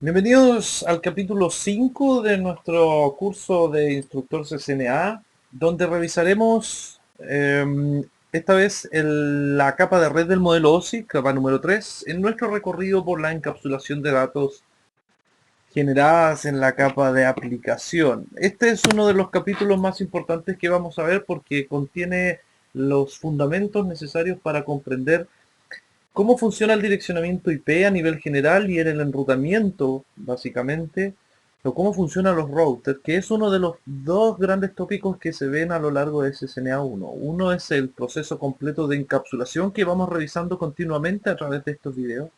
Bienvenidos al capítulo 5 de nuestro curso de instructor CCNA, donde revisaremos esta vez la capa de red del modelo OSI, capa número 3, en nuestro recorrido por la encapsulación de datos generadas en la capa de aplicación. Este es uno de los capítulos más importantes que vamos a ver porque contiene los fundamentos necesarios para comprender cómo funciona el direccionamiento IP a nivel general y en el enrutamiento, básicamente, o cómo funcionan los routers, que es uno de los dos grandes tópicos que se ven a lo largo de SSNA 1. Uno es el proceso completo de encapsulación que vamos revisando continuamente a través de estos videos.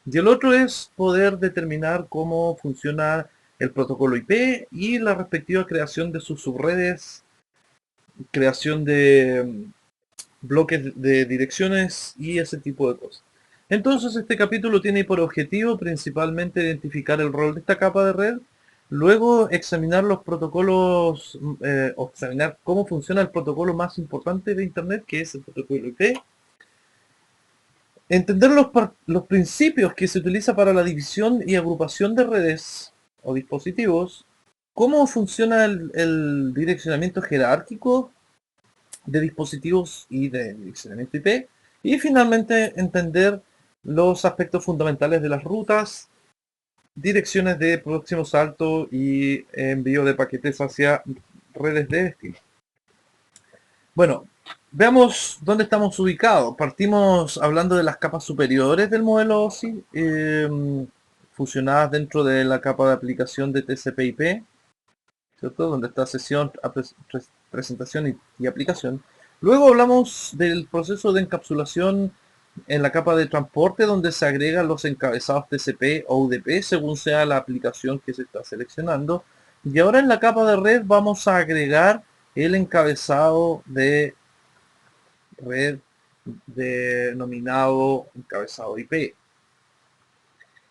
Y el otro es poder determinar cómo funciona el protocolo IP y la respectiva creación de sus subredes, creación de bloques de direcciones y ese tipo de cosas. Entonces este capítulo tiene por objetivo principalmente identificar el rol de esta capa de red, luego examinar los protocolos, examinar cómo funciona el protocolo más importante de Internet, que es el protocolo IP, entender los principios que se utiliza para la división y agrupación de redes o dispositivos, cómo funciona el direccionamiento jerárquico de dispositivos y de direccionamiento IP, y finalmente entender los aspectos fundamentales de las rutas, direcciones de próximo salto y envío de paquetes hacia redes de destino. Bueno, veamos dónde estamos ubicados. Partimos hablando de las capas superiores del modelo OSI, fusionadas dentro de la capa de aplicación de TCP/IP, ¿cierto? Donde está sesión, presentación y aplicación. Luego hablamos del proceso de encapsulación en la capa de transporte, donde se agregan los encabezados TCP o UDP según sea la aplicación que se está seleccionando. Y ahora en la capa de red vamos a agregar el encabezado de red denominado encabezado IP.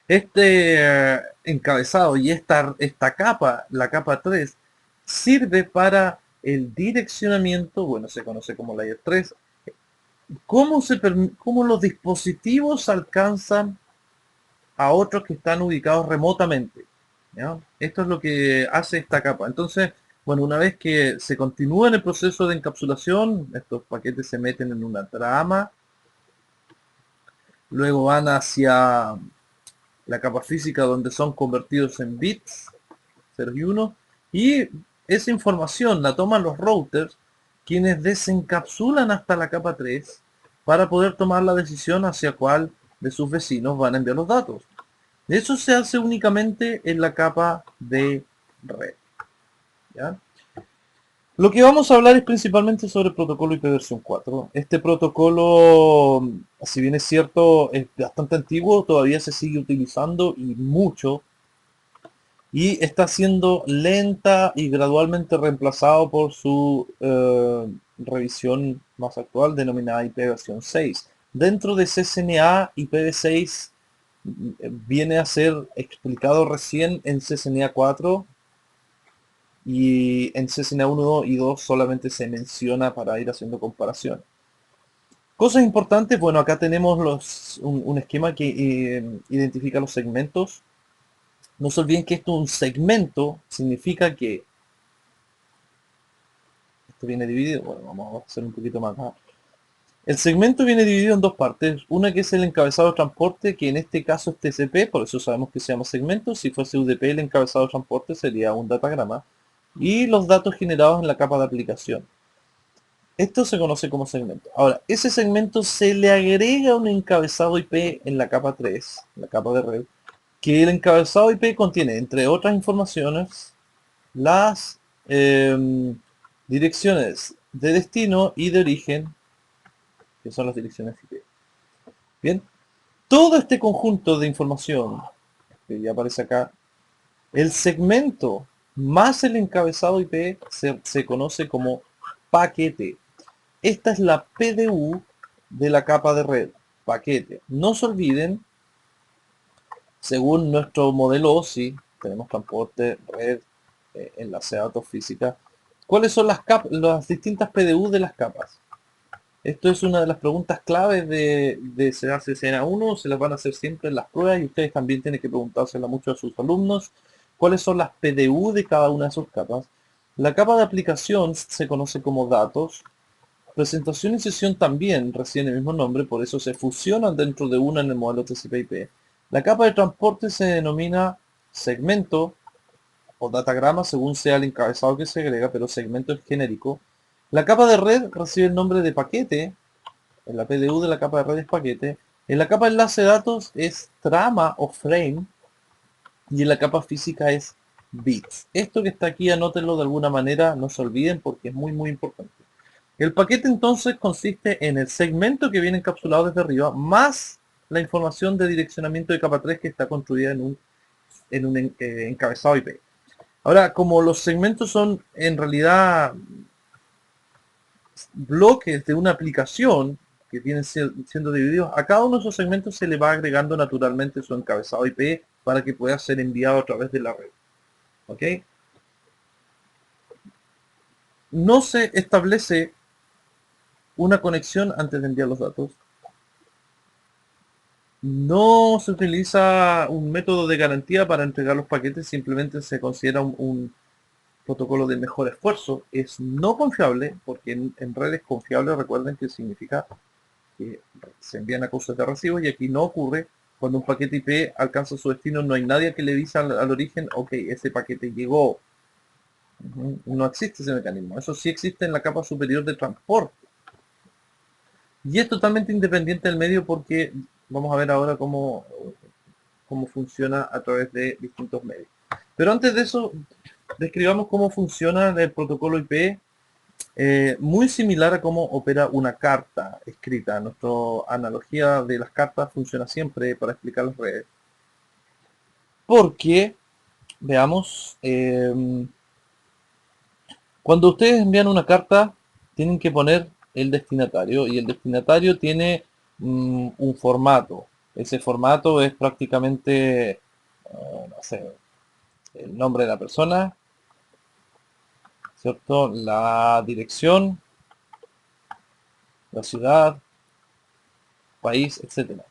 Este encabezado y esta capa, la capa 3, sirve para el direccionamiento, bueno, se conoce como layer 3, cómo los dispositivos alcanzan a otros que están ubicados remotamente, ¿ya? Esto es lo que hace esta capa. Entonces, bueno, una vez que se continúa en el proceso de encapsulación, estos paquetes se meten en una trama, luego van hacia la capa física donde son convertidos en bits, 0 y 1, y esa información la toman los routers, quienes desencapsulan hasta la capa 3 para poder tomar la decisión hacia cuál de sus vecinos van a enviar los datos. Eso se hace únicamente en la capa de red, ¿ya? Lo que vamos a hablar es principalmente sobre el protocolo IP versión 4. Este protocolo, si bien es cierto, es bastante antiguo, todavía se sigue utilizando y mucho, y está siendo lenta y gradualmente reemplazado por su revisión más actual denominada IP versión 6. Dentro de CCNA, IPv6 viene a ser explicado recién en CCNA 4 y en CCNA 1 y 2 solamente se menciona para ir haciendo comparación. Cosas importantes, bueno, acá tenemos un esquema que identifica los segmentos. No se olviden que esto es un segmento, significa que esto viene dividido, bueno, vamos a hacer un poquito más acá. El segmento viene dividido en dos partes, una que es el encabezado de transporte, que en este caso es TCP, por eso sabemos que se llama segmento. Si fuese UDP el encabezado de transporte sería un datagrama, y los datos generados en la capa de aplicación. Esto se conoce como segmento. Ahora, ese segmento se le agrega un encabezado IP en la capa 3, la capa de red, que el encabezado IP contiene, entre otras informaciones, las direcciones de destino y de origen, que son las direcciones IP. Bien, todo este conjunto de información, que ya aparece acá, el segmento más el encabezado IP se conoce como paquete. Esta es la PDU de la capa de red, paquete. No se olviden, según nuestro modelo OSI, tenemos transporte, red, enlace de datos física, ¿cuáles son las distintas PDU de las capas? Esto es una de las preguntas claves de CCNA1, se las van a hacer siempre en las pruebas y ustedes también tienen que preguntársela mucho a sus alumnos. ¿Cuáles son las PDU de cada una de sus capas? La capa de aplicación se conoce como datos. Presentación y sesión también reciben el mismo nombre, por eso se fusionan dentro de una en el modelo TCP/IP. La capa de transporte se denomina segmento o datagrama según sea el encabezado que se agrega, pero segmento es genérico. La capa de red recibe el nombre de paquete, en la PDU de la capa de red es paquete, en la capa de enlace de datos es trama o frame, y en la capa física es bits. Esto que está aquí anótenlo de alguna manera, no se olviden porque es muy importante. El paquete entonces consiste en el segmento que viene encapsulado desde arriba, más la información de direccionamiento de capa 3 que está construida en un encabezado IP. Ahora, como los segmentos son en realidad bloques de una aplicación que vienen siendo divididos, a cada uno de esos segmentos se le va agregando naturalmente su encabezado IP para que pueda ser enviado a través de la red. ¿Ok? No se establece una conexión antes de enviar los datos. No se utiliza un método de garantía para entregar los paquetes, simplemente se considera un protocolo de mejor esfuerzo. Es no confiable, porque en redes confiables recuerden que significa que se envían acusaciones de recibo y aquí no ocurre. Cuando un paquete IP alcanza su destino, no hay nadie que le avisa al origen, ok, ese paquete llegó. No existe ese mecanismo. Eso sí existe en la capa superior de transporte. Y es totalmente independiente del medio porque vamos a ver ahora cómo funciona a través de distintos medios. Pero antes de eso, describamos cómo funciona el protocolo IP, muy similar a cómo opera una carta escrita. Nuestra analogía de las cartas funciona siempre para explicar las redes. Porque, veamos, cuando ustedes envían una carta, tienen que poner el destinatario y el destinatario tiene un formato. Ese formato es prácticamente, no sé, el nombre de la persona, ¿cierto? La dirección, la ciudad, país, etcétera.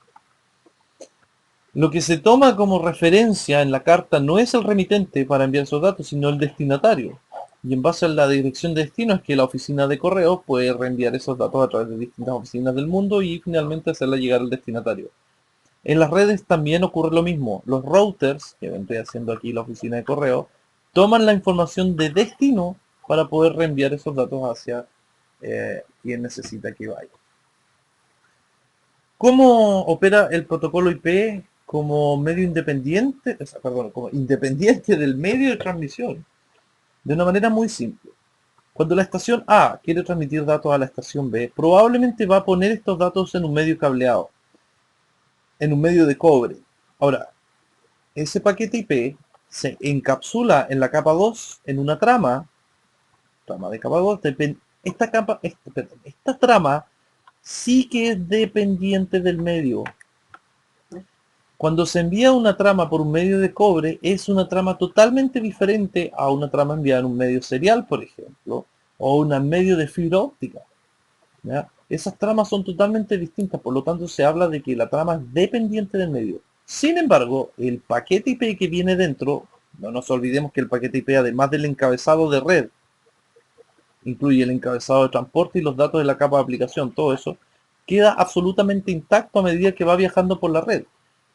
Lo que se toma como referencia en la carta no es el remitente para enviar esos datos, sino el destinatario. Y en base a la dirección de destino es que la oficina de correo puede reenviar esos datos a través de distintas oficinas del mundo y finalmente hacerla llegar al destinatario. En las redes también ocurre lo mismo. Los routers, que vendría siendo aquí la oficina de correo, toman la información de destino para poder reenviar esos datos hacia quien necesita que vaya. ¿Cómo opera el protocolo IP como medio independiente, o sea, perdón, como independiente del medio de transmisión? De una manera muy simple. Cuando la estación A quiere transmitir datos a la estación B, probablemente va a poner estos datos en un medio cableado, en un medio de cobre. Ahora, ese paquete IP se encapsula en la capa 2 en una trama de capa 2. Esta trama sí que es dependiente del medio. Cuando se envía una trama por un medio de cobre, es una trama totalmente diferente a una trama enviada en un medio serial, por ejemplo, o un medio de fibra óptica. ¿Ya? Esas tramas son totalmente distintas, por lo tanto se habla de que la trama es dependiente del medio. Sin embargo, el paquete IP que viene dentro, no nos olvidemos que el paquete IP, además del encabezado de red, incluye el encabezado de transporte y los datos de la capa de aplicación, todo eso, queda absolutamente intacto a medida que va viajando por la red.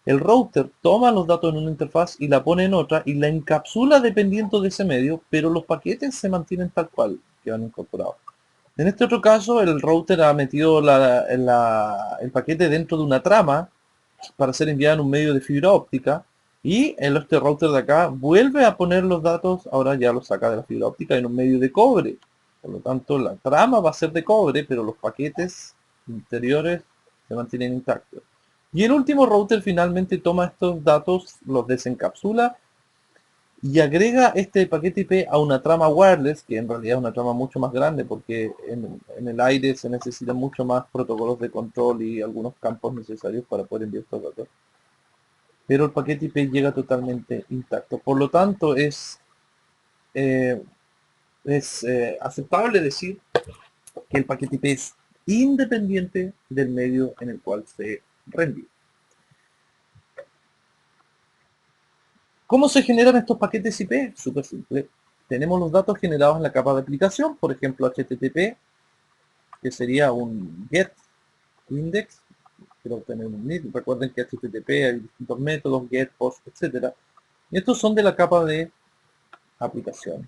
El router toma los datos en una interfaz y la pone en otra y la encapsula dependiendo de ese medio, pero los paquetes se mantienen tal cual que van incorporados. En este otro caso, el router ha metido el paquete dentro de una trama para ser enviado en un medio de fibra óptica y este router de acá vuelve a poner los datos, ahora ya los saca de la fibra óptica en un medio de cobre. Por lo tanto, la trama va a ser de cobre, pero los paquetes interiores se mantienen intactos. Y el último router finalmente toma estos datos, los desencapsula y agrega este paquete IP a una trama wireless, que en realidad es una trama mucho más grande porque en el aire se necesitan mucho más protocolos de control y algunos campos necesarios para poder enviar estos datos. Pero el paquete IP llega totalmente intacto. Por lo tanto, es aceptable decir que el paquete IP es independiente del medio en el cual se reenvía. ¿Cómo se generan estos paquetes IP? Súper simple. Tenemos los datos generados en la capa de aplicación, por ejemplo HTTP, que sería un GET index, quiero obtener un NID. Recuerden que HTTP hay distintos métodos, GET, POST, etc. Y estos son de la capa de aplicación.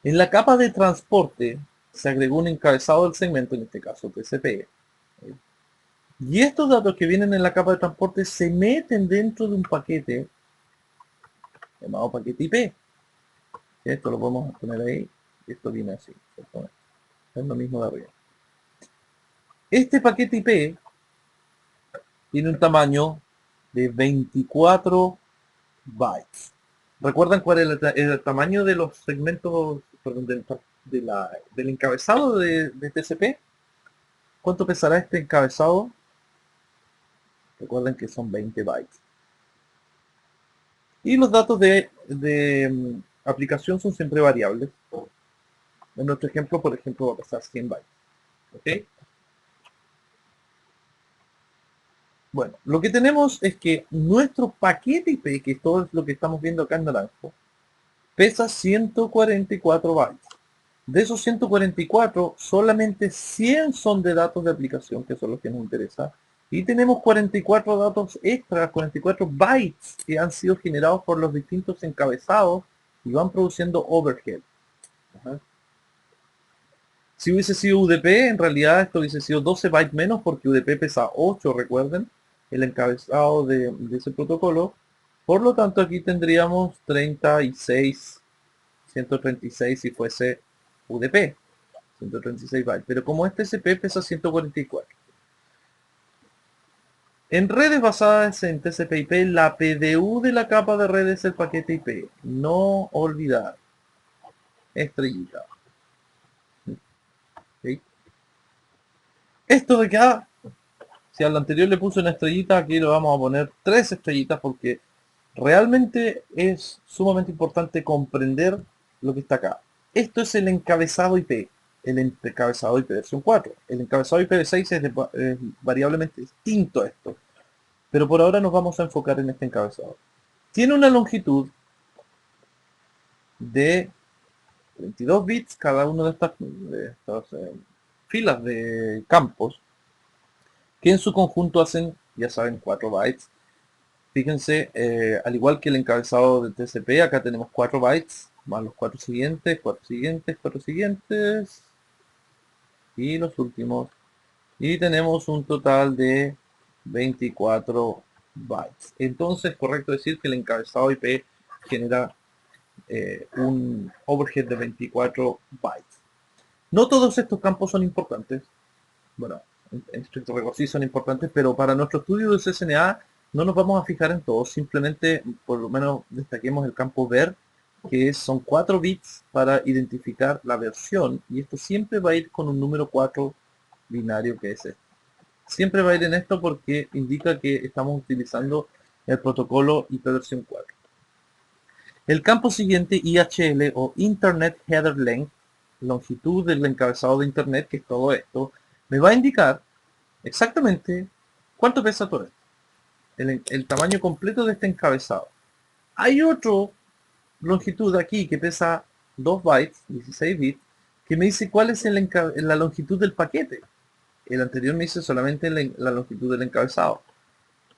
En la capa de transporte se agregó un encabezado del segmento, en este caso TCP. Y estos datos que vienen en la capa de transporte se meten dentro de un paquete llamado paquete IP. Esto lo podemos poner ahí. Esto viene así. Es lo mismo de arriba. Este paquete IP tiene un tamaño de 24 bytes. ¿Recuerdan cuál es el tamaño de los segmentos, perdón, del encabezado de TCP? ¿Cuánto pesará este encabezado? Recuerden que son 20 bytes. Y los datos de aplicación son siempre variables. En nuestro ejemplo, por ejemplo, va a pesar 100 bytes. ¿Ok? Bueno, lo que tenemos es que nuestro paquete IP, que es todo lo que estamos viendo acá en naranjo, pesa 144 bytes. De esos 144, solamente 100 son de datos de aplicación, que son los que nos interesan. Y tenemos 44 datos extras, 44 bytes que han sido generados por los distintos encabezados y van produciendo overhead. Ajá. Si hubiese sido UDP, en realidad esto hubiese sido 12 bytes menos porque UDP pesa 8, recuerden, el encabezado de ese protocolo. Por lo tanto, aquí tendríamos 36, 136 si fuese UDP, 136 bytes. Pero como este TCP pesa 144. En redes basadas en TCP/IP, la PDU de la capa de red es el paquete IP. No olvidar. Estrellita. ¿Sí? Esto de que, si al anterior le puse una estrellita, aquí le vamos a poner 3 estrellitas porque realmente es sumamente importante comprender lo que está acá. Esto es el encabezado IP, el encabezado IP versión 4. El encabezado IPv6 es variablemente distinto a esto, pero por ahora nos vamos a enfocar en este encabezado. Tiene una longitud de 22 bits cada uno de estas filas de campos, que en su conjunto hacen, ya saben, 4 bytes. Fíjense, al igual que el encabezado de TCP, acá tenemos 4 bytes, más los 4 siguientes, 4 siguientes, 4 siguientes, y los últimos. Y tenemos un total de 24 bytes. Entonces, correcto decir que el encabezado IP genera un overhead de 24 bytes. No todos estos campos son importantes. Bueno, en estricto rigor sí son importantes, pero para nuestro estudio de CSNA no nos vamos a fijar en todos, simplemente por lo menos destaquemos el campo ver, que son 4 bits para identificar la versión, y esto siempre va a ir con un número 4 binario, que es este. Siempre va a ir en esto porque indica que estamos utilizando el protocolo IP versión 4. El campo siguiente, IHL o Internet Header Length, longitud del encabezado de Internet, que es todo esto, me va a indicar exactamente cuánto pesa todo esto. El tamaño completo de este encabezado. Hay otro longitud aquí que pesa 2 bytes, 16 bits, que me dice cuál es la longitud del paquete. El anterior me dice solamente la longitud del encabezado.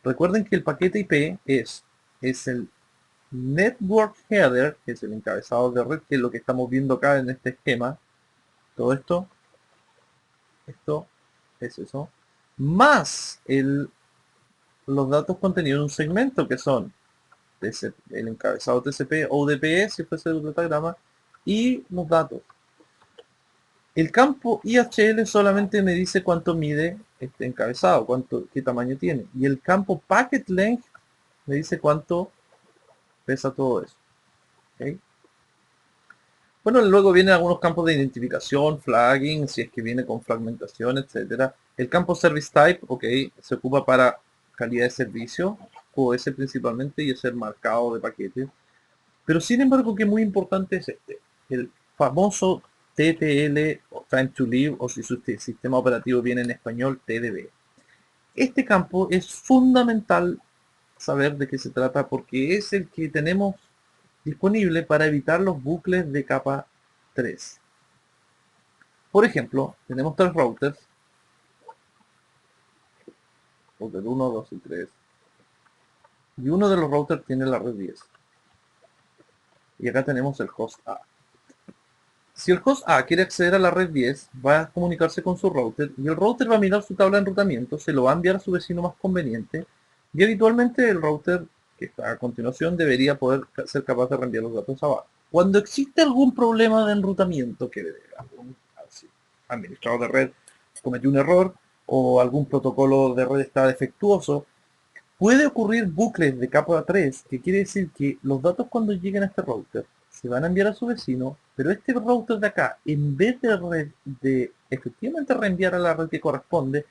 Recuerden que el paquete IP es el Network Header, que es el encabezado de red, que es lo que estamos viendo acá en este esquema. Todo esto es eso, más los datos contenidos en un segmento, que son el encabezado TCP o UDP, si fuese el datagrama, y los datos. El campo IHL solamente me dice cuánto mide este encabezado, qué tamaño tiene. Y el campo Packet Length me dice cuánto pesa todo eso. ¿Okay? Bueno, luego vienen algunos campos de identificación, flagging, si es que viene con fragmentación, etcétera. El campo Service Type, ok, se ocupa para calidad de servicio, OS principalmente, y es el marcado de paquetes. Pero sin embargo, que muy importante es este, el famoso TTL o Time to Live, o si su sistema operativo viene en español, TDB. Este campo es fundamental saber de qué se trata porque es el que tenemos disponible para evitar los bucles de capa 3. Por ejemplo, tenemos tres routers, router 1, 2 y 3, y uno de los routers tiene la red 10. Y acá tenemos el host A. Si el host A quiere acceder a la red 10, va a comunicarse con su router y el router va a mirar su tabla de enrutamiento, se lo va a enviar a su vecino más conveniente y habitualmente el router que está a continuación debería poder ser capaz de reenviar los datos abajo. Cuando existe algún problema de enrutamiento que algún administrador de red cometió un error o algún protocolo de red está defectuoso, puede ocurrir bucles de capa 3, que quiere decir que los datos cuando lleguen a este router se van a enviar a su vecino, pero este router de acá, en vez de efectivamente reenviar a la red que corresponde,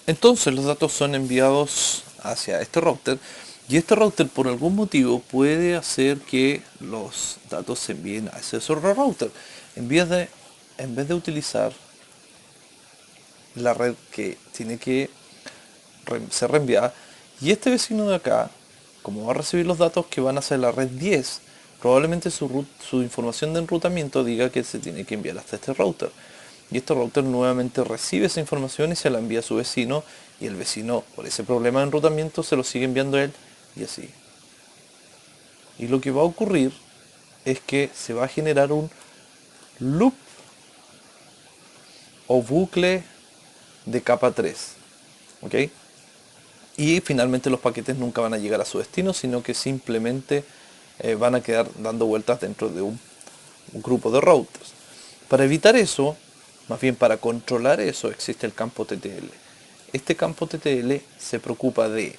entonces los datos son enviados hacia este router y este router por algún motivo puede hacer que los datos se envíen a ese otro router en vez de utilizar la red que tiene que ser reenviada. Y este vecino de acá, como va a recibir los datos que van hacia la red 10, probablemente su información de enrutamiento diga que se tiene que enviar hasta este router. Y este router nuevamente recibe esa información y se la envía a su vecino, y el vecino, por ese problema de enrutamiento, se lo sigue enviando a él, y así. Y lo que va a ocurrir es que se va a generar un loop o bucle de capa 3. ¿Ok? Y finalmente los paquetes nunca van a llegar a su destino, sino que simplemente van a quedar dando vueltas dentro de un grupo de routers. Para evitar eso, más bien para controlar eso, existe el campo TTL. Este campo TTL se preocupa de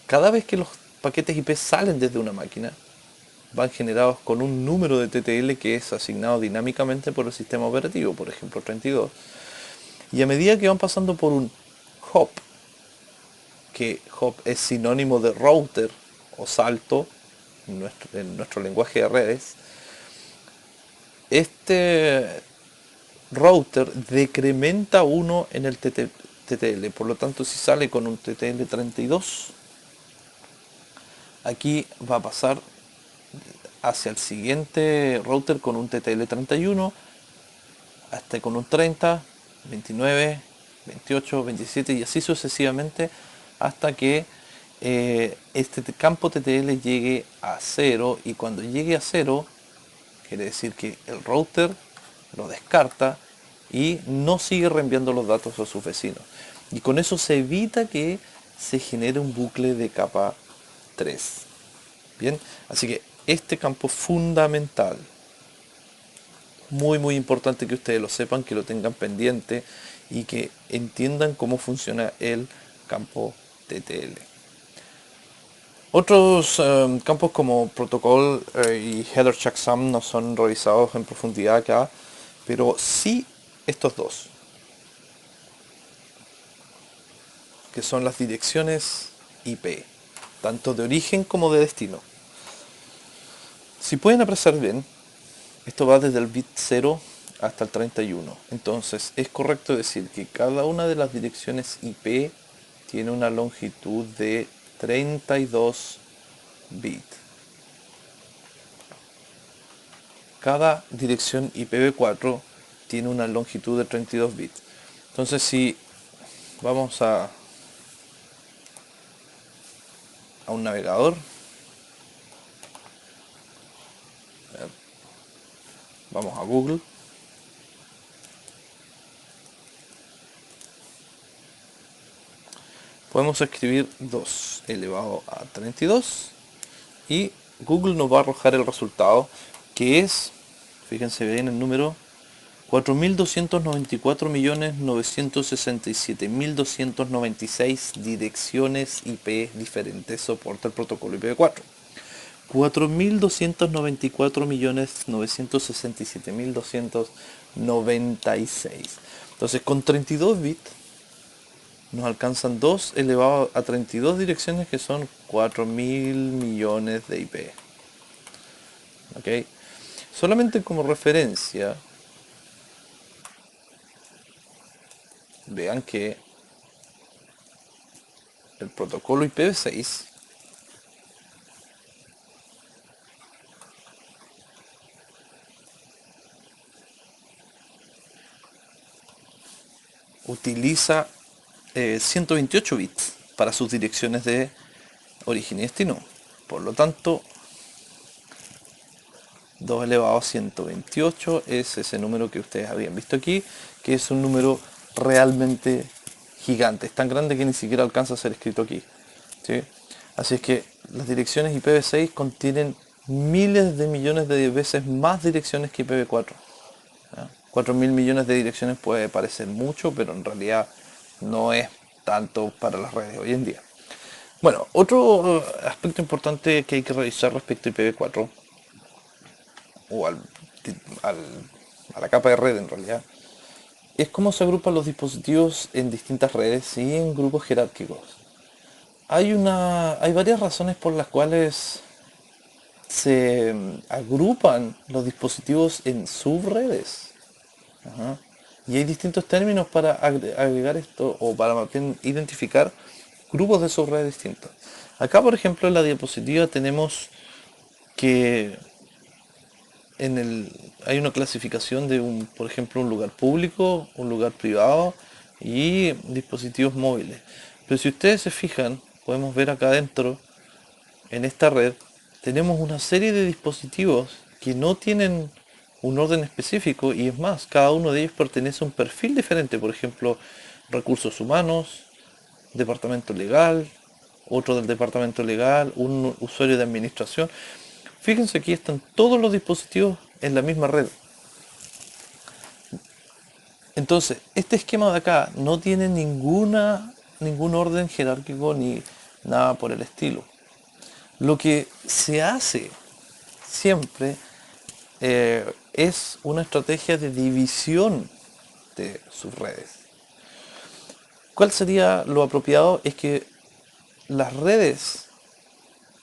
cada vez que los paquetes IP salen desde una máquina, van generados con un número de TTL que es asignado dinámicamente por el sistema operativo, por ejemplo 32, y a medida que van pasando por un hop, que hop es sinónimo de router o salto en nuestro lenguaje de redes, este router decrementa 1 en el TTL. Por lo tanto, si sale con un TTL 32, aquí va a pasar hacia el siguiente router con un TTL 31, hasta con un 30, 29, 28, 27 y así sucesivamente hasta que este campo TTL llegue a 0, y cuando llegue a 0 quiere decir que el router lo descarta y no sigue reenviando los datos a sus vecinos. Y con eso se evita que se genere un bucle de capa 3. Bien, así que este campo es fundamental. Muy muy importante que ustedes lo sepan, que lo tengan pendiente y que entiendan cómo funciona el campo TTL. Otros campos como protocol y header checksum no son revisados en profundidad acá, pero sí estos dos, que son las direcciones IP, tanto de origen como de destino. Si pueden apreciar bien, esto va desde el bit 0 hasta el 31. Entonces es correcto decir que cada una de las direcciones IP tiene una longitud de 32 bits. Cada dirección IPv4 tiene una longitud de 32 bits. Entonces si vamos a un navegador, vamos a Google, podemos escribir 2 elevado a 32 y Google nos va a arrojar el resultado, que es, fíjense bien el número, 4.294.967.296 direcciones IP diferentes soporta el protocolo IPv4. 4.294.967.296. Entonces con 32 bits nos alcanzan 2 elevado a 32 direcciones, que son 4.000 millones de IP. ¿Ok? Solamente como referencia, vean que el protocolo IPv6 utiliza 128 bits para sus direcciones de origen y destino. Por lo tanto, 2 elevado a 128 es ese número que ustedes habían visto aquí, que es un número realmente gigante. Es tan grande que ni siquiera alcanza a ser escrito aquí, ¿sí? Así es que las direcciones IPv6 contienen miles de millones de veces más direcciones que IPv4. 4.000 millones de direcciones puede parecer mucho, pero en realidad no es tanto para las redes hoy en día. Bueno, otro aspecto importante que hay que revisar respecto a IPv4 o a la capa de red en realidad, es cómo se agrupan los dispositivos en distintas redes y en grupos jerárquicos. Hay varias razones por las cuales se agrupan los dispositivos en subredes. Ajá. Y hay distintos términos para agregar esto o para más bien identificar grupos de subredes distintos. Acá, por ejemplo, en la diapositiva tenemos que hay una clasificación de por ejemplo, un lugar público, un lugar privado y dispositivos móviles. Pero si ustedes se fijan, podemos ver acá adentro, en esta red, tenemos una serie de dispositivos que no tienen un orden específico y es más, cada uno de ellos pertenece a un perfil diferente. Por ejemplo, recursos humanos, departamento legal, otro del departamento legal, un usuario de administración. Fíjense, aquí están todos los dispositivos en la misma red. Entonces, este esquema de acá no tiene ningún orden jerárquico ni nada por el estilo. Lo que se hace siempre es una estrategia de división de sus redes. ¿Cuál sería lo apropiado? Es que las redes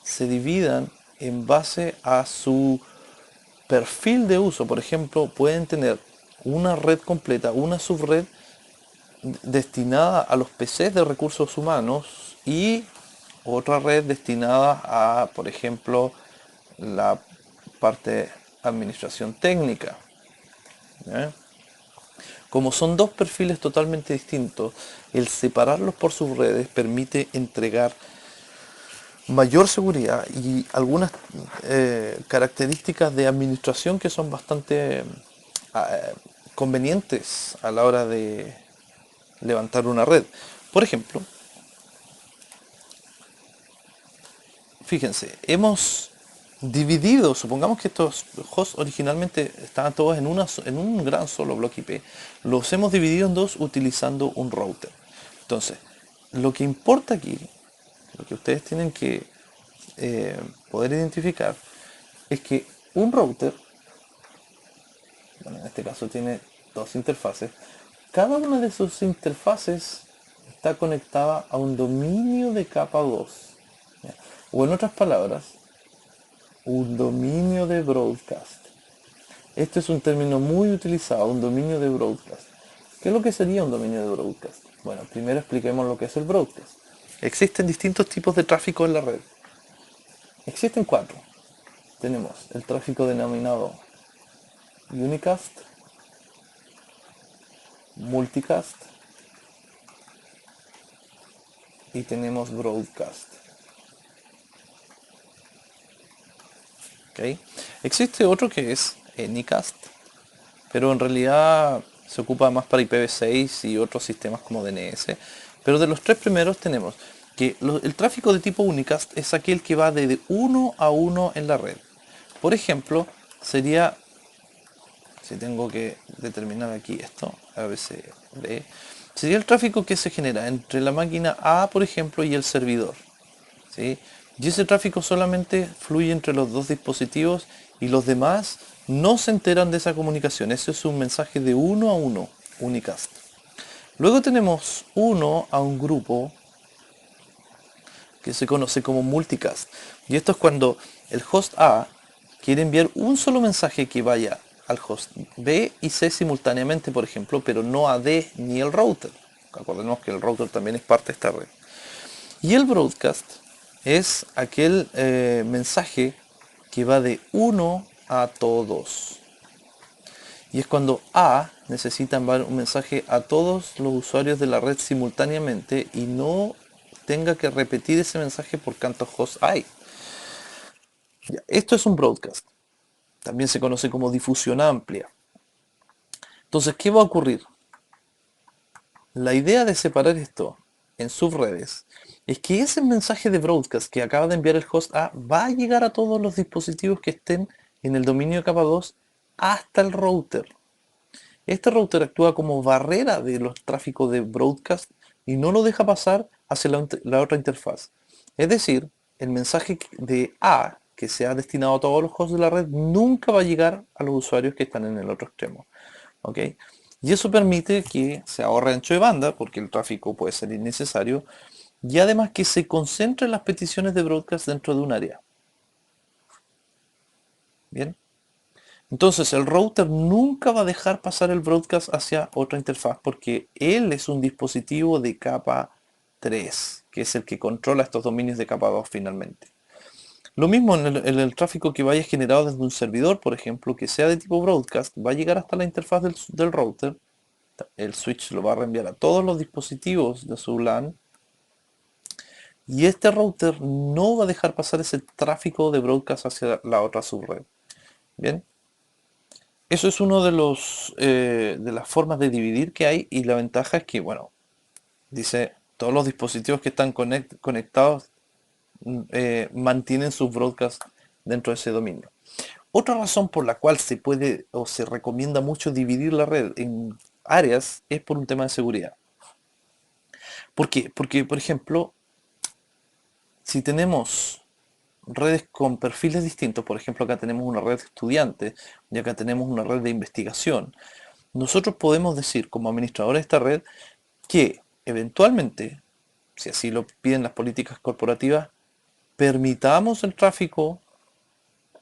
se dividan en base a su perfil de uso. Por ejemplo, pueden tener una red completa, una subred destinada a los PCs de recursos humanos y otra red destinada a, por ejemplo, la parte administración técnica. ¿Eh? Como son dos perfiles totalmente distintos, el separarlos por subredes permite entregar mayor seguridad y algunas características de administración que son bastante convenientes a la hora de levantar una red. Por ejemplo, fíjense, hemos dividido, supongamos que estos hosts originalmente estaban todos en un gran solo bloque IP, los hemos dividido en dos utilizando un router. Entonces, lo que importa aquí, lo que ustedes tienen que poder identificar, es que un router, bueno, en este caso tiene dos interfaces, cada una de sus interfaces está conectada a un dominio de capa 2. ¿Ya? O en otras palabras, un dominio de broadcast. Este es un término muy utilizado, un dominio de broadcast. ¿Qué es lo que sería un dominio de broadcast? Bueno, primero expliquemos lo que es el broadcast. Existen distintos tipos de tráfico en la red. Existen cuatro. Tenemos el tráfico denominado unicast, multicast y tenemos broadcast. ¿Okay? Existe otro que es anycast, pero en realidad se ocupa más para IPv6 y otros sistemas como DNS. Pero de los tres primeros tenemos que el tráfico de tipo unicast es aquel que va de uno a uno en la red. Por ejemplo, sería, si tengo que determinar aquí esto, ABCD, sería el tráfico que se genera entre la máquina A, por ejemplo, y el servidor, ¿sí? Y ese tráfico solamente fluye entre los dos dispositivos y los demás no se enteran de esa comunicación. Ese es un mensaje de uno a uno, unicast. Luego tenemos uno a un grupo que se conoce como multicast. Y esto es cuando el host A quiere enviar un solo mensaje que vaya al host B y C simultáneamente, por ejemplo, pero no a D ni el router. Acordemos que el router también es parte de esta red. Y el broadcast es aquel mensaje que va de uno a todos. Y es cuando A necesita enviar un mensaje a todos los usuarios de la red simultáneamente y no tenga que repetir ese mensaje por cuántos hosts hay. Ya, esto es un broadcast. También se conoce como difusión amplia. Entonces, ¿qué va a ocurrir? La idea de separar esto en subredes es que ese mensaje de broadcast que acaba de enviar el host A va a llegar a todos los dispositivos que estén en el dominio de capa 2 hasta el router. Este router actúa como barrera de los tráficos de broadcast y no lo deja pasar hacia la otra interfaz. Es decir, el mensaje de A que se ha destinado a todos los hosts de la red nunca va a llegar a los usuarios que están en el otro extremo. ¿Ok? Y eso permite que se ahorre ancho de banda, porque el tráfico puede ser innecesario, y además que se concentren las peticiones de broadcast dentro de un área. Bien. Entonces el router nunca va a dejar pasar el broadcast hacia otra interfaz porque él es un dispositivo de capa 3, que es el que controla estos dominios de capa 2 finalmente. Lo mismo en el tráfico que vaya generado desde un servidor, por ejemplo, que sea de tipo broadcast, va a llegar hasta la interfaz del router. El switch lo va a reenviar a todos los dispositivos de su LAN y este router no va a dejar pasar ese tráfico de broadcast hacia la otra subred. Bien, eso es uno de los de las formas de dividir que hay y la ventaja es que, bueno, dice todos los dispositivos que están conectados mantienen sus broadcasts dentro de ese dominio. Otra razón por la cual se puede o se recomienda mucho dividir la red en áreas es por un tema de seguridad. ¿Por qué? Porque, por ejemplo, si tenemos redes con perfiles distintos, por ejemplo, acá tenemos una red de estudiantes y acá tenemos una red de investigación, nosotros podemos decir como administradores de esta red que eventualmente, si así lo piden las políticas corporativas, permitamos el tráfico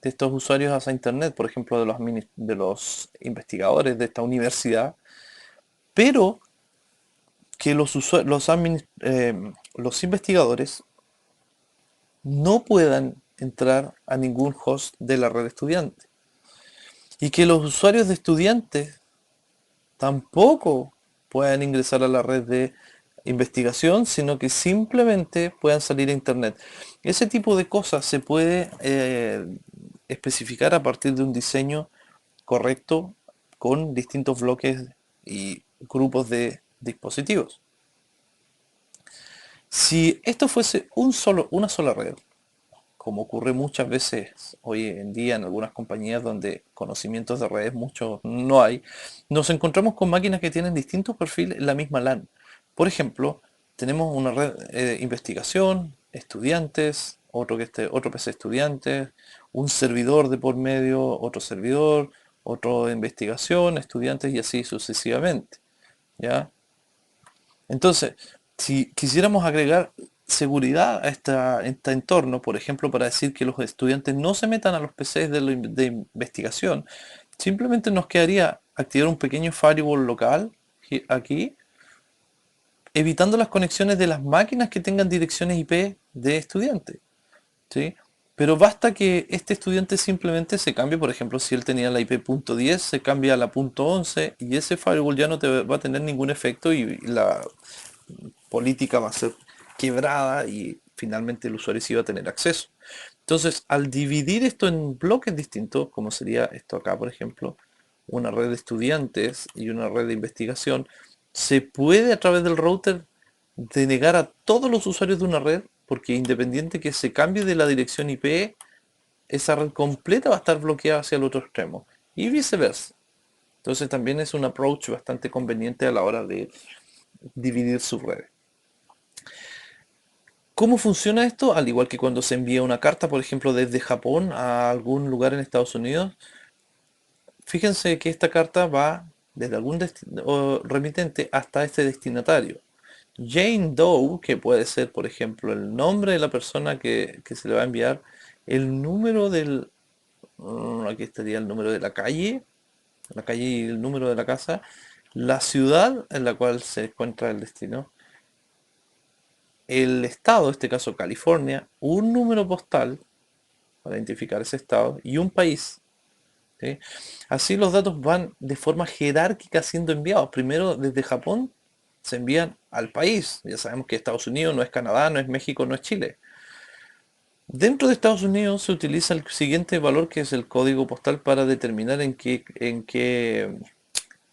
de estos usuarios hacia Internet, por ejemplo, de los investigadores de esta universidad, pero que los investigadores no puedan entrar a ningún host de la red estudiante. Y que los usuarios de estudiantes tampoco puedan ingresar a la red de investigación, sino que simplemente puedan salir a internet. Ese tipo de cosas se puede especificar a partir de un diseño correcto con distintos bloques y grupos de dispositivos. Si esto fuese una sola red, como ocurre muchas veces hoy en día en algunas compañías donde conocimientos de redes muchos no hay, nos encontramos con máquinas que tienen distintos perfiles en la misma LAN. Por ejemplo, tenemos una red de investigación, estudiantes, otro PC estudiantes, un servidor de por medio, otro servidor, otro de investigación, estudiantes y así sucesivamente. ¿Ya? Entonces, si quisiéramos agregar seguridad a este entorno, por ejemplo, para decir que los estudiantes no se metan a los PCs de investigación, simplemente nos quedaría activar un pequeño firewall local aquí, evitando las conexiones de las máquinas que tengan direcciones IP de estudiantes, ¿sí? Pero basta que este estudiante simplemente se cambie, por ejemplo, si él tenía la IP .10, se cambia a la .11 y ese firewall ya no te va a tener ningún efecto y la política va a ser quebrada y finalmente el usuario sí va a tener acceso. Entonces, al dividir esto en bloques distintos, como sería esto acá, por ejemplo, una red de estudiantes y una red de investigación, se puede a través del router denegar a todos los usuarios de una red, porque independiente que se cambie de la dirección IP, esa red completa va a estar bloqueada hacia el otro extremo y viceversa. Entonces también es un approach bastante conveniente a la hora de dividir sus redes. ¿Cómo funciona esto? Al igual que cuando se envía una carta, por ejemplo, desde Japón a algún lugar en Estados Unidos, fíjense que esta carta va desde algún remitente hasta este destinatario. Jane Doe, que puede ser, por ejemplo, el nombre de la persona que se le va a enviar, el número del, aquí estaría el número de la calle y el número de la casa, la ciudad en la cual se encuentra el destino, el estado, en este caso California, un número postal para identificar ese estado y un país. ¿Sí? Así los datos van de forma jerárquica siendo enviados. Primero desde Japón se envían al país. Ya sabemos que Estados Unidos no es Canadá, no es México, no es Chile. Dentro de Estados Unidos se utiliza el siguiente valor, que es el código postal, para determinar en qué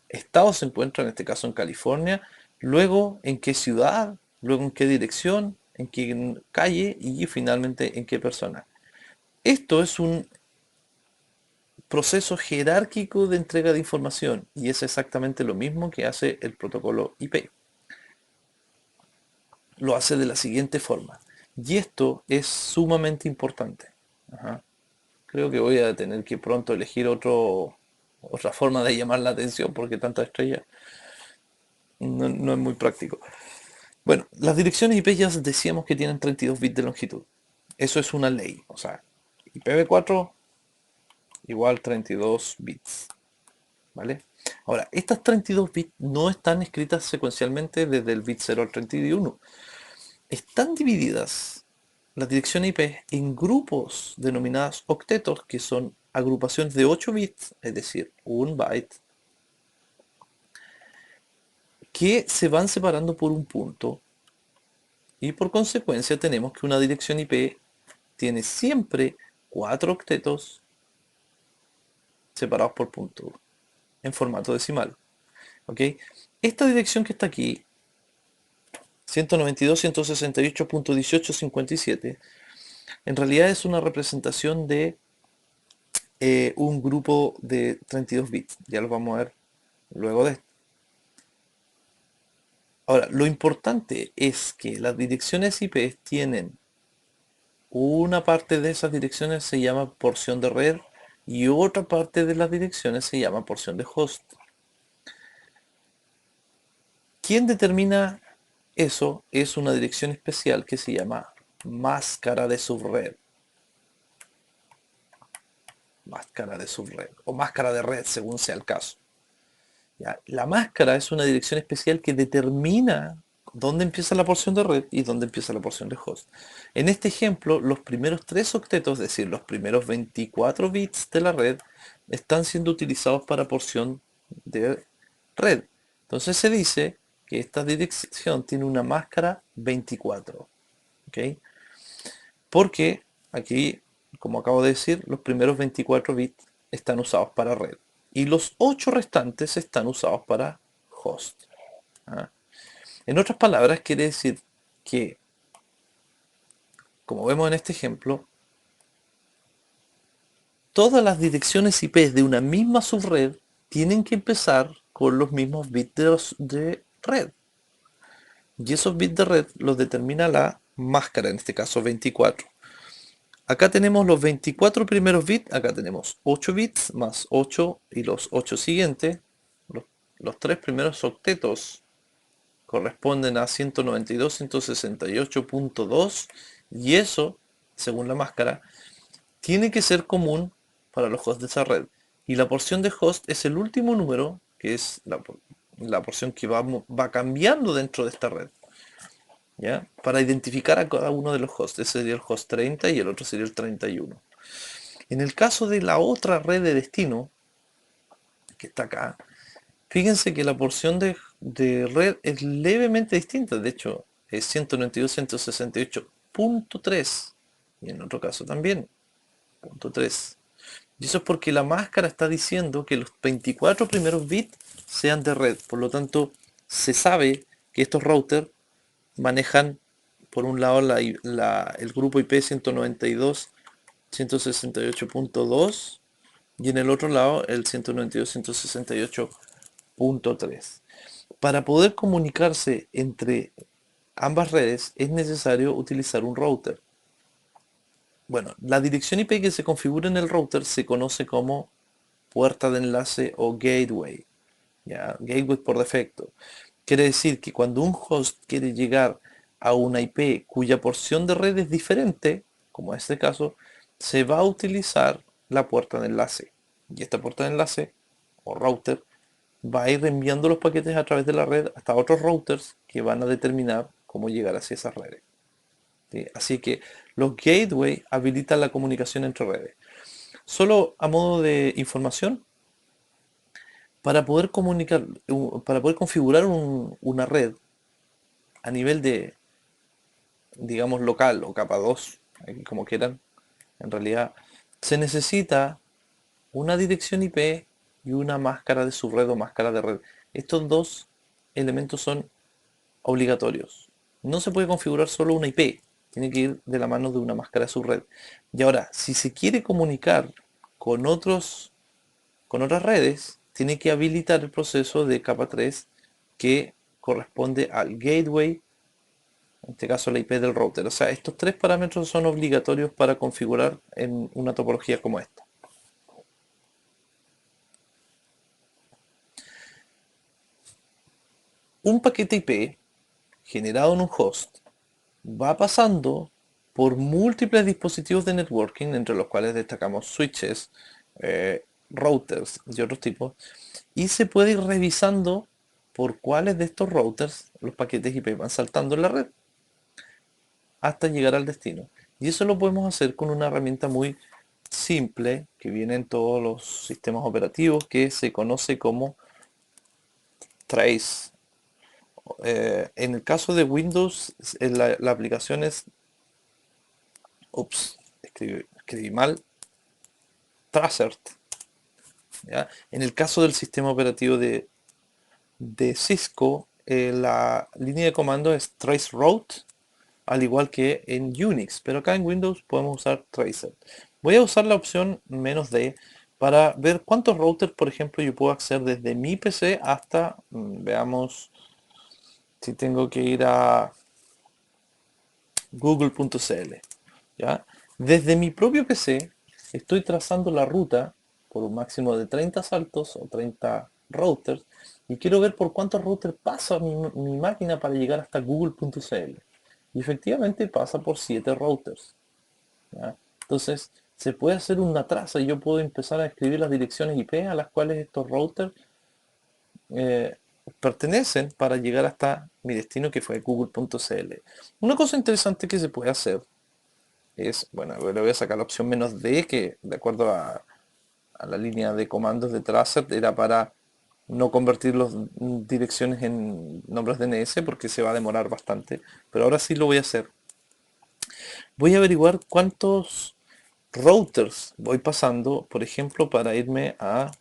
estado se encuentra, en este caso en California, luego en qué ciudad, luego en qué dirección, en qué calle y finalmente en qué persona. Esto es un proceso jerárquico de entrega de información y es exactamente lo mismo que hace el protocolo IP. Lo hace de la siguiente forma. Y esto es sumamente importante. Ajá. Creo que voy a tener que pronto elegir otra forma de llamar la atención porque tanta estrella no es muy práctico. Bueno, las direcciones IP ya decíamos que tienen 32 bits de longitud. Eso es una ley. O sea, IPv4 igual 32 bits. ¿Vale? Ahora, estas 32 bits no están escritas secuencialmente desde el bit 0 al 31. Están divididas las direcciones IP en grupos denominadas octetos, que son agrupaciones de 8 bits, es decir, un byte, que se van separando por un punto y por consecuencia tenemos que una dirección IP tiene siempre 4 octetos separados por puntos en formato decimal. ¿Ok? Esta dirección que está aquí, 192.168.1857, en realidad es una representación de un grupo de 32 bits. Ya lo vamos a ver luego de esto. Ahora, lo importante es que las direcciones IP tienen una parte de esas direcciones se llama porción de red y otra parte de las direcciones se llama porción de host. ¿Quién determina eso? Es una dirección especial que se llama máscara de subred. Máscara de subred o máscara de red según sea el caso. ¿Ya? La máscara es una dirección especial que determina dónde empieza la porción de red y dónde empieza la porción de host. En este ejemplo, los primeros 3 octetos, es decir, los primeros 24 bits de la red, están siendo utilizados para porción de red. Entonces se dice que esta dirección tiene una máscara 24. ¿Ok? Porque aquí, como acabo de decir, los primeros 24 bits están usados para red y los 8 restantes están usados para host. ¿Ah? En otras palabras, quiere decir que, como vemos en este ejemplo, todas las direcciones IP de una misma subred tienen que empezar con los mismos bits de red. Y esos bits de red los determina la máscara, en este caso 24. Acá tenemos los 24 primeros bits, acá tenemos 8 bits más 8 y los 8 siguientes. Los, los 3 primeros octetos corresponden a 192.168.2 y eso, según la máscara, tiene que ser común para los hosts de esa red. Y la porción de host es el último número, que es la porción que va cambiando dentro de esta red. ¿Ya? Para identificar a cada uno de los hosts. Ese sería el host 30 y el otro sería el 31. En el caso de la otra red de destino, que está acá, fíjense que la porción de red es levemente distinta. De hecho, es 192.168.3 y en otro caso también, punto 3. Y eso es porque la máscara está diciendo que los 24 primeros bits sean de red. Por lo tanto, se sabe que estos routers manejan, por un lado, el grupo IP 192.168.2 y en el otro lado el 192.168.3. Para poder comunicarse entre ambas redes es necesario utilizar un router. Bueno, la dirección IP que se configura en el router se conoce como puerta de enlace o gateway. ya, gateway por defecto. Quiere decir que cuando un host quiere llegar a una IP cuya porción de red es diferente, como en este caso, se va a utilizar la puerta de enlace. Y esta puerta de enlace o router va a ir enviando los paquetes a través de la red hasta otros routers que van a determinar cómo llegar hacia esas redes. ¿Sí? Así que los gateways habilitan la comunicación entre redes. Solo a modo de información, para poder comunicar, para poder configurar una red a nivel de, digamos, local o capa 2, como quieran, en realidad, se necesita una dirección IP y una máscara de subred o máscara de red. Estos dos elementos son obligatorios. No se puede configurar solo una IP, tiene que ir de la mano de una máscara de subred. Y ahora, si se quiere comunicar con con otras redes, tiene que habilitar el proceso de capa 3 que corresponde al gateway, en este caso la IP del router. O sea, estos tres parámetros son obligatorios para configurar en una topología como esta. Un paquete IP generado en un host va pasando por múltiples dispositivos de networking, entre los cuales destacamos switches, routers y otros tipos, y se puede ir revisando por cuáles de estos routers los paquetes IP van saltando en la red hasta llegar al destino. Y eso lo podemos hacer con una herramienta muy simple que viene en todos los sistemas operativos, que se conoce como Trace. En el caso de Windows, la aplicación es, ups, escribí mal, Tracert. ¿Ya? En el caso del sistema operativo de Cisco, la línea de comando es traceroute, al igual que en Unix, pero acá en Windows podemos usar Tracer. Voy a usar la opción "-d" para ver cuántos routers, por ejemplo, yo puedo acceder desde mi PC hasta, veamos, si tengo que ir a google.cl. ¿Ya? Desde mi propio PC estoy trazando la ruta por un máximo de 30 saltos o 30 routers y quiero ver por cuántos routers pasa mi máquina para llegar hasta google.cl. Y efectivamente pasa por 7 routers. ¿Ya? Entonces se puede hacer una traza y yo puedo empezar a escribir las direcciones IP a las cuales estos routers eh, pertenecen para llegar hasta mi destino, que fue google.cl. Una cosa interesante que se puede hacer es, bueno, le voy a sacar la opción "-d", que de acuerdo a la línea de comandos de Tracer era para no convertir las direcciones en nombres DNS porque se va a demorar bastante, pero ahora sí lo voy a hacer. Voy a averiguar cuántos routers voy pasando, por ejemplo, para irme a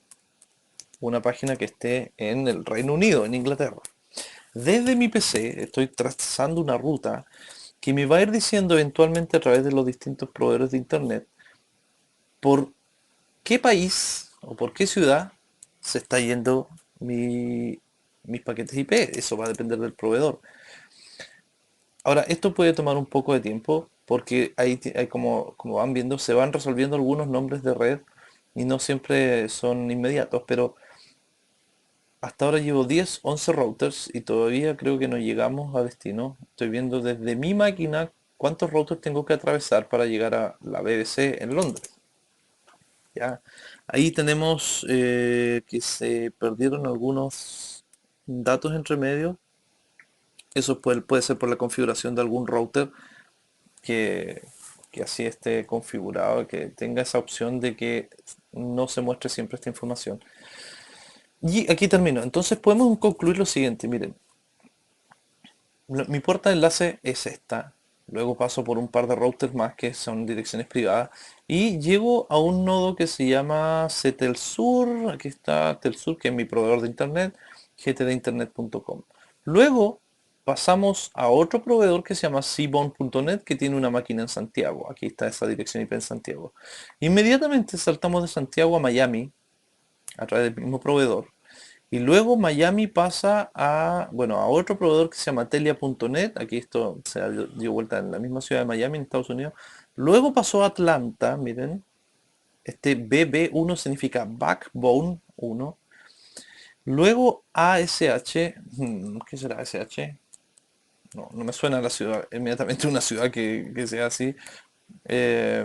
una página que esté en el Reino Unido, en Inglaterra. Desde mi PC estoy trazando una ruta que me va a ir diciendo eventualmente a través de los distintos proveedores de internet por qué país o por qué ciudad se está yendo mis paquetes IP. Eso va a depender del proveedor. Ahora, esto puede tomar un poco de tiempo porque hay como van viendo, se van resolviendo algunos nombres de red y no siempre son inmediatos, pero hasta ahora llevo 10, 11 routers y todavía creo que no llegamos a destino. Estoy viendo desde mi máquina cuántos routers tengo que atravesar para llegar a la BBC en Londres. ¿Ya? Ahí tenemos que se perdieron algunos datos entre medio. Eso puede ser por la configuración de algún router que, que así esté configurado, que tenga esa opción de que no se muestre siempre esta información. Y aquí termino. Entonces podemos concluir lo siguiente. Miren, mi puerta de enlace es esta. Luego paso por un par de routers más que son direcciones privadas. Y llego a un nodo que se llama Ctelsur. Aquí está Telsur, que es mi proveedor de internet, gtdinternet.com. Luego pasamos a otro proveedor que se llama cbone.net, que tiene una máquina en Santiago. Aquí está esa dirección IP en Santiago. Inmediatamente saltamos de Santiago a Miami a través del mismo proveedor. Y luego Miami pasa a, bueno, a otro proveedor que se llama Telia.net. Aquí esto se dio vuelta en la misma ciudad de Miami, en Estados Unidos. Luego pasó a Atlanta, miren. Este BB1 significa Backbone 1. Luego ASH, ¿qué será ASH? No, no me suena la ciudad, inmediatamente una ciudad que sea así. Eh,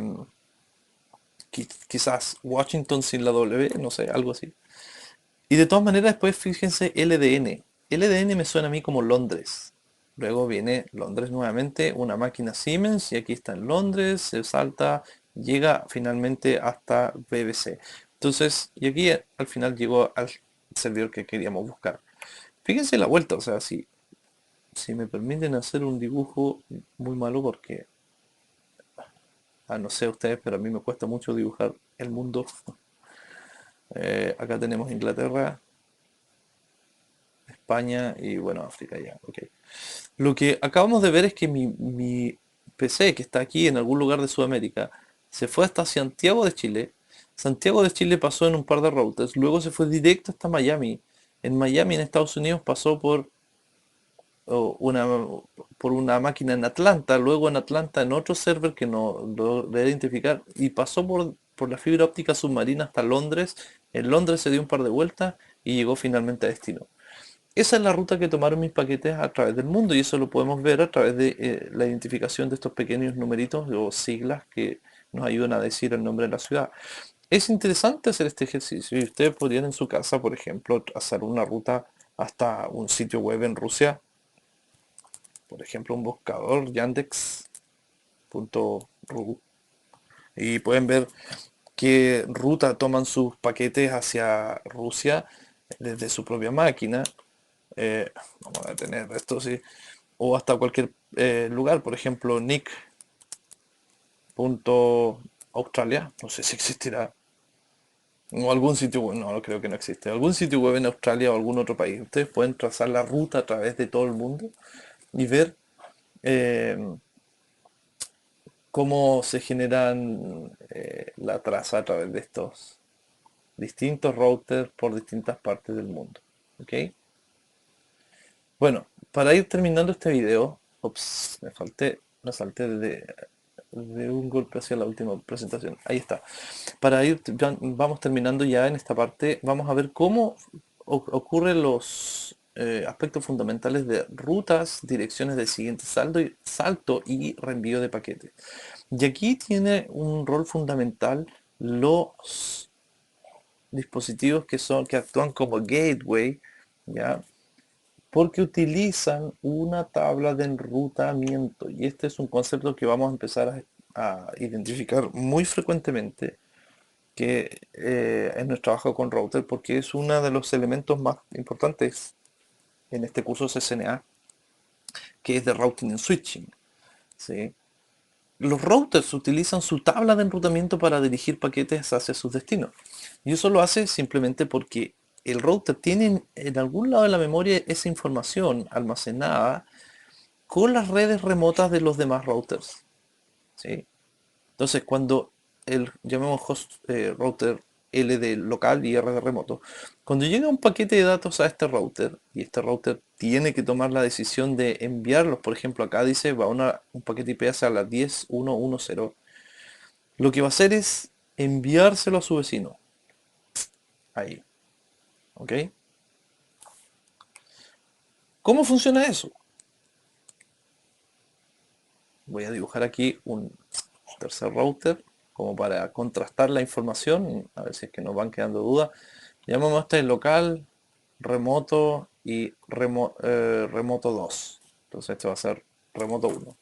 Quizás Washington sin la W, no sé, algo así. Y de todas maneras, después fíjense LDN. LDN me suena a mí como Londres. Luego viene Londres nuevamente, una máquina Siemens, y aquí está en Londres, se salta, llega finalmente hasta BBC. Entonces, y aquí al final llegó al servidor que queríamos buscar. Fíjense la vuelta, o sea, si me permiten hacer un dibujo muy malo porque, no sé ustedes, pero a mí me cuesta mucho dibujar el mundo. Acá tenemos Inglaterra, España y bueno, África ya, ok. Lo que acabamos de ver es que mi PC, que está aquí en algún lugar de Sudamérica, se fue hasta Santiago de Chile. Santiago de Chile pasó en un par de routers, luego se fue directo hasta Miami. En Miami, en Estados Unidos, pasó o una, por una máquina en Atlanta, luego en Atlanta en otro server que no logré identificar y pasó por la fibra óptica submarina hasta Londres. En Londres se dio un par de vueltas y llegó finalmente a destino. Esa es la ruta que tomaron mis paquetes a través del mundo y eso lo podemos ver a través de la identificación de estos pequeños numeritos o siglas que nos ayudan a decir el nombre de la ciudad. Es interesante hacer este ejercicio y ustedes podrían en su casa, por ejemplo, hacer una ruta hasta un sitio web en Rusia, por ejemplo, un buscador yandex.ru y pueden ver qué ruta toman sus paquetes hacia Rusia desde su propia máquina. Vamos a detener esto, sí. O hasta cualquier lugar, por ejemplo, nick.australia, no sé si existirá, o algún sitio web, no, creo que no existe, algún sitio web en Australia o algún otro país. Ustedes pueden trazar la ruta a través de todo el mundo y ver eh, cómo se generan la traza a través de estos distintos routers por distintas partes del mundo. ¿Ok? Bueno, para ir terminando este video, ups, me salté de un golpe hacia la última presentación. Ahí está. Para ir, vamos terminando ya en esta parte, vamos a ver cómo ocurren los aspectos fundamentales de rutas, direcciones de siguiente salto y reenvío de paquetes. Y aquí tiene un rol fundamental los dispositivos que actúan como gateway, ¿ya? Porque utilizan una tabla de enrutamiento y este es un concepto que vamos a empezar a identificar muy frecuentemente que en nuestro trabajo con router porque es uno de los elementos más importantes en este curso CCNA que es de routing and switching, ¿sí? Los routers utilizan su tabla de enrutamiento para dirigir paquetes hacia sus destinos y eso lo hace simplemente porque el router tiene en algún lado de la memoria esa información almacenada con las redes remotas de los demás routers, ¿sí? Entonces, cuando llamemos host router L de local y R de remoto, cuando llega un paquete de datos a este router y este router tiene que tomar la decisión de enviarlos, por ejemplo, acá dice va un paquete IP hacia la 10.1.1.0, lo que va a hacer es enviárselo a su vecino. Ahí, ¿ok? ¿Cómo funciona eso? Voy a dibujar aquí un tercer router como para contrastar la información, a ver si es que nos van quedando dudas. Llamamos a este local, remoto y remoto 2. Entonces este va a ser remoto 1.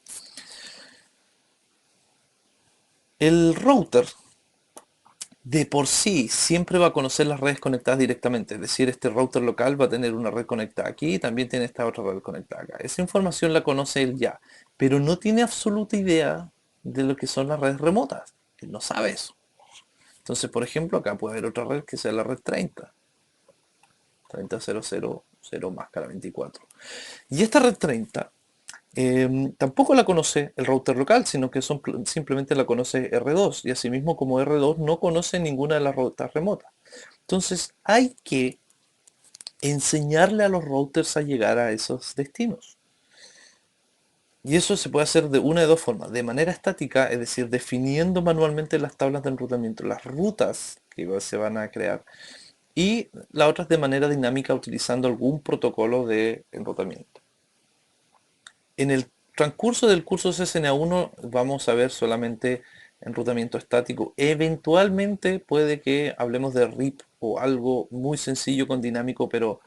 El router de por sí siempre va a conocer las redes conectadas directamente. Es decir, este router local va a tener una red conectada aquí y también tiene esta otra red conectada acá. Esa información la conoce él ya, pero no tiene absoluta idea de lo que son las redes remotas. Él no sabe eso. Entonces, por ejemplo, acá puede haber otra red que sea la red 30.000 máscara 24. Y esta red 30 tampoco la conoce el router local, sino que simplemente la conoce R2 y asimismo como R2 no conoce ninguna de las rutas remotas. Entonces hay que enseñarle a los routers a llegar a esos destinos. Y eso se puede hacer de una de dos formas. De manera estática, es decir, definiendo manualmente las tablas de enrutamiento, las rutas que se van a crear y la otra es de manera dinámica utilizando algún protocolo de enrutamiento. En el transcurso del curso CCNA1 vamos a ver solamente enrutamiento estático. Eventualmente puede que hablemos de RIP o algo muy sencillo con dinámico, pero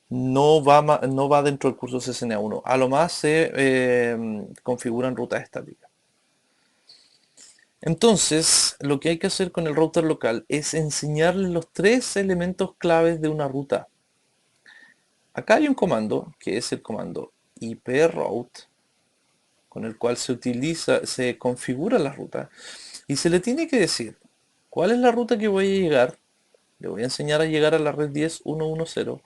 no va dentro del curso CCNA1. A lo más se configuran rutas estáticas. Entonces, lo que hay que hacer con el router local es enseñarle los tres elementos claves de una ruta. Acá hay un comando, que es el comando iproute, con el cual se configura la ruta, y se le tiene que decir cuál es la ruta que voy a llegar. Le voy a enseñar a llegar a la red 10.1.1.0,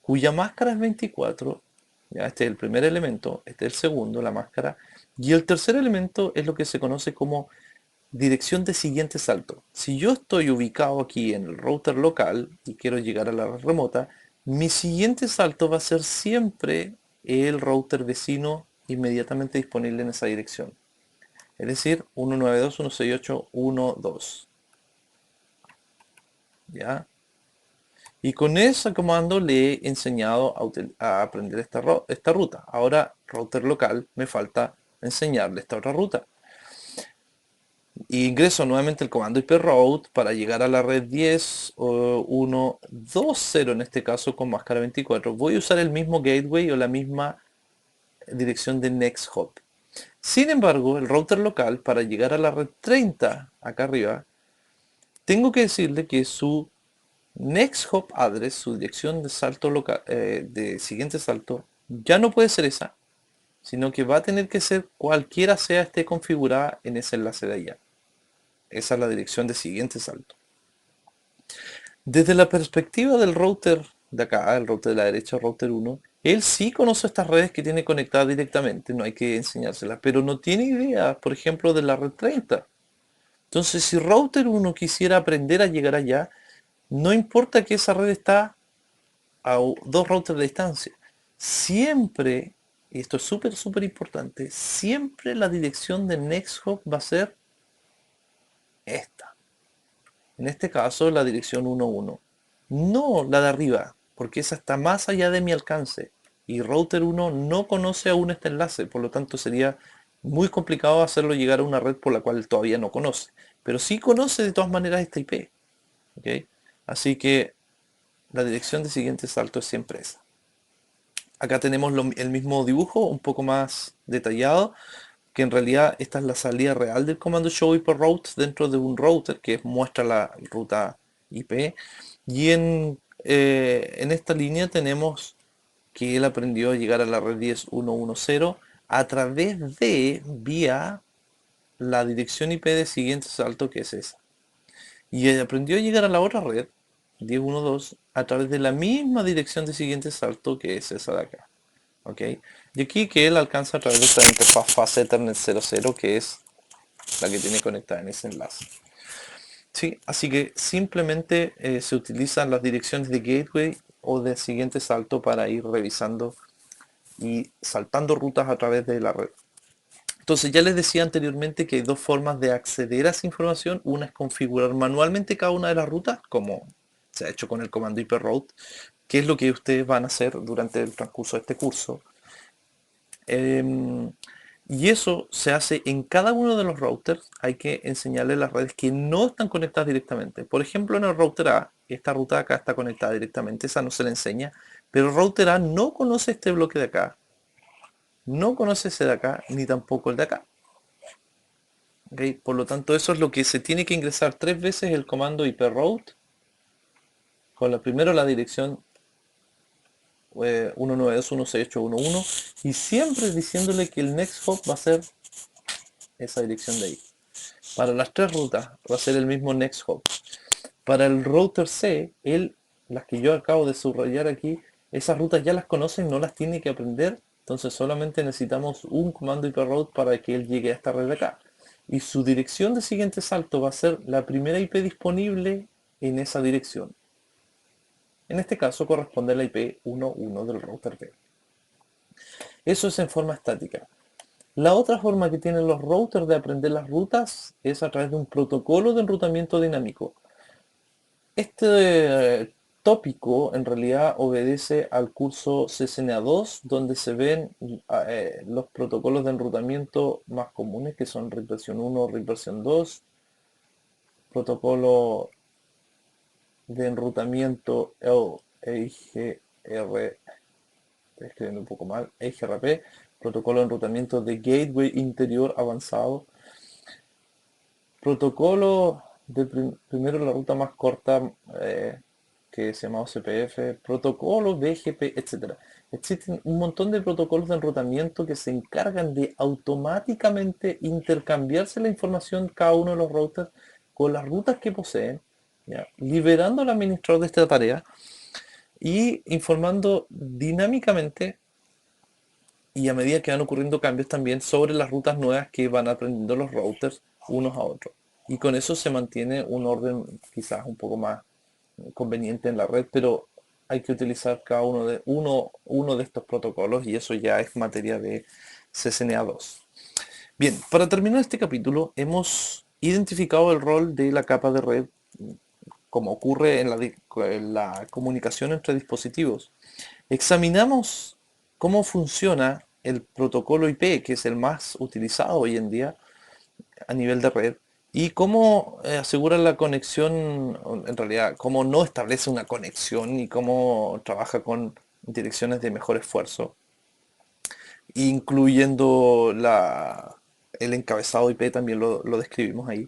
cuya máscara es 24. Ya, este es el primer elemento, este es el segundo, la máscara, y el tercer elemento es lo que se conoce como dirección de siguiente salto. Si yo estoy ubicado aquí en el router local y quiero llegar a la red remota, mi siguiente salto va a ser siempre el router vecino inmediatamente disponible en esa dirección. Es decir, 192.168.1.2. ¿Ya? Y con ese comando le he enseñado a aprender esta ruta. Ahora, router local, me falta enseñarle esta otra ruta. Y ingreso nuevamente el comando iproute para llegar a la red 10.1.2.0 en este caso con máscara 24. Voy a usar el mismo gateway o la misma dirección de next hop. Sin embargo, el router local para llegar a la red 30 acá arriba, tengo que decirle que su next hop address, su dirección de salto local, de siguiente salto, ya no puede ser esa, sino que va a tener que ser cualquiera sea esté configurada en ese enlace de allá. Esa es la dirección de siguiente salto. Desde la perspectiva del router de acá, el router de la derecha, el router 1, él sí conoce estas redes que tiene conectadas directamente, no hay que enseñárselas, pero no tiene idea, por ejemplo, de la red 30. Entonces, si router 1 quisiera aprender a llegar allá, no importa que esa red está a dos routers de distancia. Siempre, y esto es súper importante, siempre la dirección de next hop va a ser esta. En este caso, la dirección 11. No la de arriba, porque esa está más allá de mi alcance. Y router 1 no conoce aún este enlace, por lo tanto sería muy complicado hacerlo llegar a una red por la cual todavía no conoce. Pero sí conoce de todas maneras esta IP. ¿Ok? Así que la dirección de siguiente salto es siempre esa. Acá tenemos el mismo dibujo, un poco más detallado, que en realidad esta es la salida real del comando show iproute dentro de un router que muestra la ruta IP. Y en esta línea tenemos que él aprendió a llegar a la red 10.1.1.0 a través de vía la dirección IP de siguiente salto, que es esa. Y él aprendió a llegar a la otra red 10.1.2 a través de la misma dirección de siguiente salto, que es esa de acá. ¿Ok? Y aquí que él alcanza a través de esta interfaz fase Ethernet 00, que es la que tiene conectada en ese enlace. Sí, así que simplemente se utilizan las direcciones de gateway o de siguiente salto para ir revisando y saltando rutas a través de la red. Entonces ya les decía anteriormente que hay dos formas de acceder a esa información. Una es configurar manualmente cada una de las rutas, como se ha hecho con el comando iproute, que es lo que ustedes van a hacer durante el transcurso de este curso. Em, y eso se hace en cada uno de los routers. Hay que enseñarle las redes que no están conectadas directamente. Por ejemplo, en el router A, esta ruta de acá está conectada directamente, esa no se le enseña, pero el router A no conoce este bloque de acá, no conoce ese de acá, ni tampoco el de acá. ¿Okay? Por lo tanto, eso es lo que se tiene que ingresar tres veces el comando iproute, con primero la dirección 192.168.1.1 y siempre diciéndole que el next hop va a ser esa dirección de ahí. Para las tres rutas va a ser el mismo next hop. Para el router C, las que yo acabo de subrayar aquí, esas rutas ya las conocen, no las tiene que aprender. Entonces solamente necesitamos un comando iproute para que él llegue a esta red de acá. Y su dirección de siguiente salto va a ser la primera IP disponible en esa dirección. En este caso corresponde a la IP 11 del router B. Eso es en forma estática. La otra forma que tienen los routers de aprender las rutas es a través de un protocolo de enrutamiento dinámico. Este tópico en realidad obedece al curso CCNA2, donde se ven los protocolos de enrutamiento más comunes, que son RIP versión 1, RIP versión 2, protocolo de enrutamiento EIGR, estoy escribiendo un poco mal, EIGRP, protocolo de enrutamiento de gateway interior avanzado, protocolo de primero la ruta más corta, que se llama OCPF, protocolo BGP, etcétera. Existen un montón de protocolos de enrutamiento que se encargan de automáticamente intercambiarse la información cada uno de los routers con las rutas que poseen, ¿ya? Liberando al administrador de esta tarea y informando dinámicamente y a medida que van ocurriendo cambios también sobre las rutas nuevas que van aprendiendo los routers unos a otros. Y con eso se mantiene un orden quizás un poco más conveniente en la red, pero hay que utilizar cada uno de estos protocolos y eso ya es materia de CCNA2. Bien, para terminar este capítulo hemos identificado el rol de la capa de red como ocurre en la comunicación entre dispositivos. Examinamos cómo funciona el protocolo IP, que es el más utilizado hoy en día a nivel de red, y cómo asegura la conexión, en realidad, cómo no establece una conexión y cómo trabaja con direcciones de mejor esfuerzo, incluyendo el encabezado IP, también lo describimos ahí.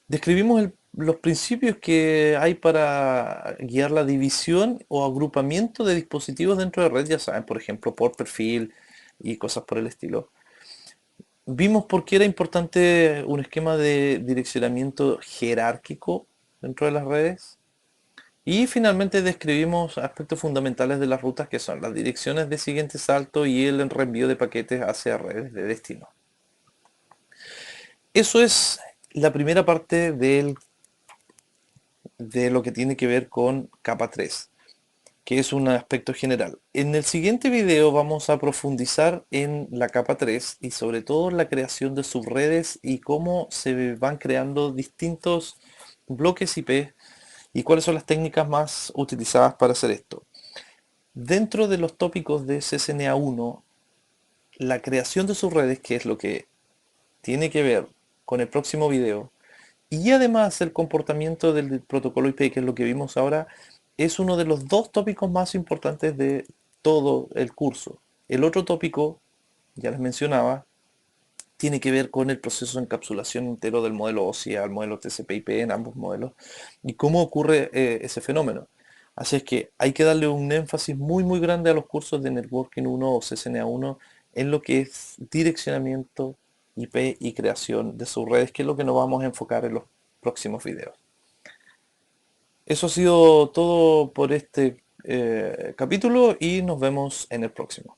Describimos los principios que hay para guiar la división o agrupamiento de dispositivos dentro de red, ya saben, por ejemplo, por perfil y cosas por el estilo. Vimos por qué era importante un esquema de direccionamiento jerárquico dentro de las redes. Y finalmente describimos aspectos fundamentales de las rutas, que son las direcciones de siguiente salto y el reenvío de paquetes hacia redes de destino. Eso es la primera parte de lo que tiene que ver con capa 3, que es un aspecto general. En el siguiente video vamos a profundizar en la capa 3 y sobre todo la creación de subredes y cómo se van creando distintos bloques IP y cuáles son las técnicas más utilizadas para hacer esto. Dentro de los tópicos de CCNA1, la creación de subredes, que es lo que tiene que ver con el próximo video, y además el comportamiento del protocolo IP, que es lo que vimos ahora, es uno de los dos tópicos más importantes de todo el curso. El otro tópico, ya les mencionaba, tiene que ver con el proceso de encapsulación entero del modelo OSI al modelo TCP/IP en ambos modelos y cómo ocurre ese fenómeno. Así es que hay que darle un énfasis muy grande a los cursos de Networking 1 o CCNA1 en lo que es direccionamiento IP y creación de subredes, que es lo que nos vamos a enfocar en los próximos videos. Eso ha sido todo por este capítulo y nos vemos en el próximo.